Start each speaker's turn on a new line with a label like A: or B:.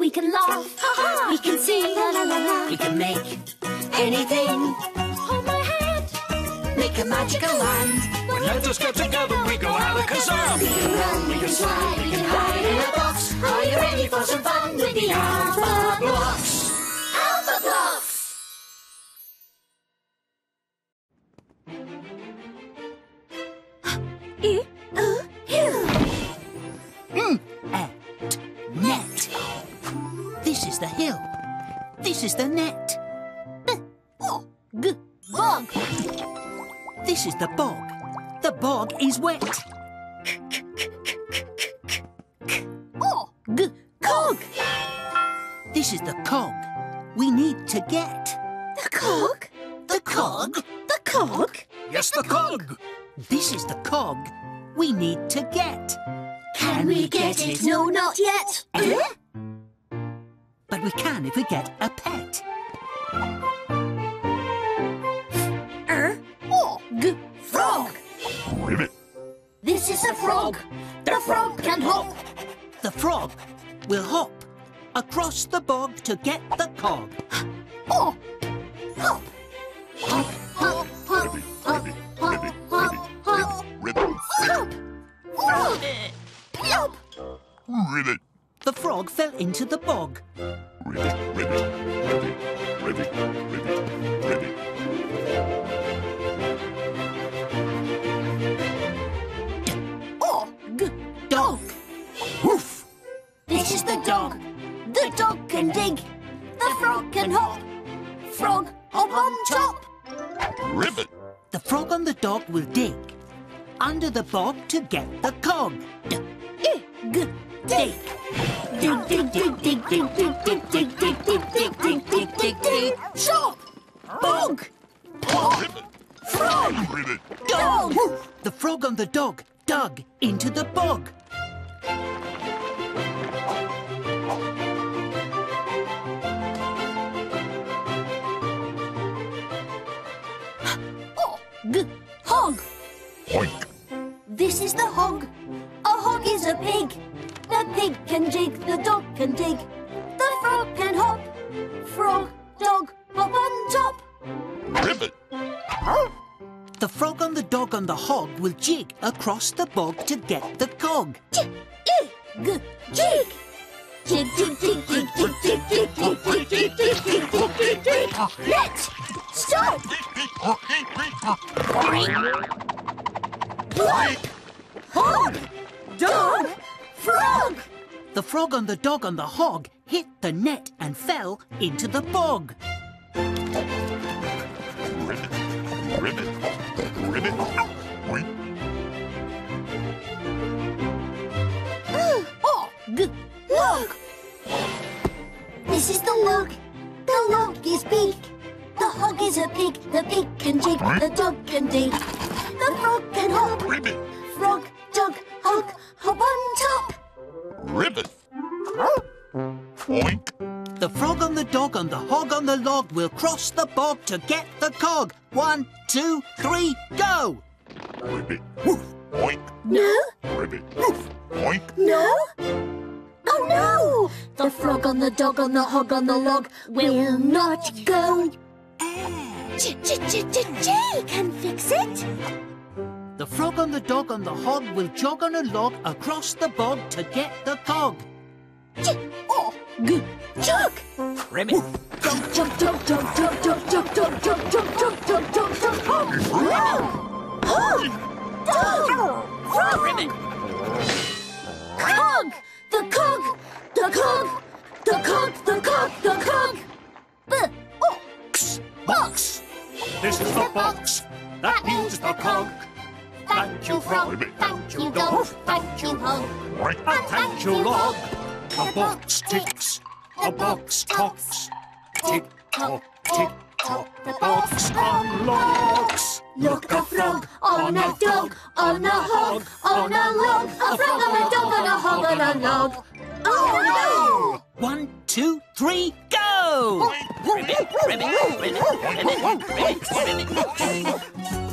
A: We can laugh. We can sing. La la la la. We can make anything. Hold my hand. Make a magical land.
B: When letters get together, we go alakazam.
A: We can run, we can slide, we can hide in a box. Are you ready for some fun with the Alphablocks? Alphablocks!
C: Net. This is the hill. This is the net.
A: Bog.
C: This is the bog. The bog is wet.
A: Cog.
C: This is the cog. We need to get.
A: The cog.
C: The cog?
A: The cog.
B: Yes, the cog.
C: This is the cog. We need to get.
A: Can we get it? No, not yet.
C: But we can if we get a pet.
A: Frog.
B: Ribbit.
A: This is a frog. The frog can hop.
C: The frog will hop across the bog to get the cog.
A: Hop. Hop. Hop. Hop. Hop. Hop. Hop. Hop. Hop.
B: Ribbit.
A: Flop. Frog. Plop.
B: Ribbit.
C: The frog fell into the bog.
B: Ribbit. Ribbit. Ribbit. Ribbit. Ribbit. Ribbit.
C: Dog.
B: Woof.
A: This is the dog. The dog can dig. The frog can hop. Frog hop on top.
B: Ribbit.
C: The frog and the dog will dig under the bog to get the cog. Dig.
A: Dig. Dig, dig, dig, dig, dig, dig, dig, dig, dig, dig, dig, dig, dig, dig, dig. Shop. Bog. Pop.
B: Ribbit.
A: Frog.
B: Ribbit.
A: Dog.
C: The frog and the dog dug into the bog.
A: Hog.
B: Oink.
A: This is the hog. A hog is a pig. The pig can jig, the dog can dig. The frog can hop. Frog, dog, hop on top.
B: Ribbit.
C: The frog and the dog and the hog will jig across the bog to get the cog.
A: Jig. Jig. Jig, jig, jig, jig, jig, jig, jig, jig, jig, jig, jig, jig, jig, jig, jig. Let's stop. Blank. Hog. Dog. Frog.
C: The frog and the dog and the hog hit the net and fell into the bog.
B: Ribbit. Ribbit. Ribbit. Oink.
A: Log. This is the log. The log is big. The hog is a pig. The pig can jig. The dog can dig. The frog can hop.
B: Ribbit.
A: Frog, dog, hog, hop on top.
B: Ribbit. Oink.
C: The frog and the dog and the hog on the log will cross the bog to get the cog. 1, 2, 3, go!
B: Ribbit. Woof. Oink.
A: No,
B: Ribbit. Woof. Oink.
A: no. Oh no! The frog on the dog on the hog on the log will not go. Jay can fix it.
C: The frog and the dog and the hog will jog on a log across the bog to get the cog.
A: Jug.
C: Ribbit.
A: Jump, jump, jump, jump, jump, jump, jump, jump, jump, jump, jump, jump, jump, jump, hog. Frog.
C: Ribbit.
A: Cog. The cog. The cog. The cog. The cog. The cog.
B: Box. This is the box. That means the cog.
A: Thank you, frog. Thank you, dog. Thank you, hog.
B: Oink.
A: And thank you, log.
B: A box ticks. A box talks. Tick tock, tick tock. The box unlocks.
A: Look, a frog on a dog, on a hog, on a log. A frog on a dog, on a hog, on a log. Oh no!
C: 1, 2, 3, go!
B: Ribbit, ribbit, ribbit, ribbit, ribbit, ribbit, ribbit.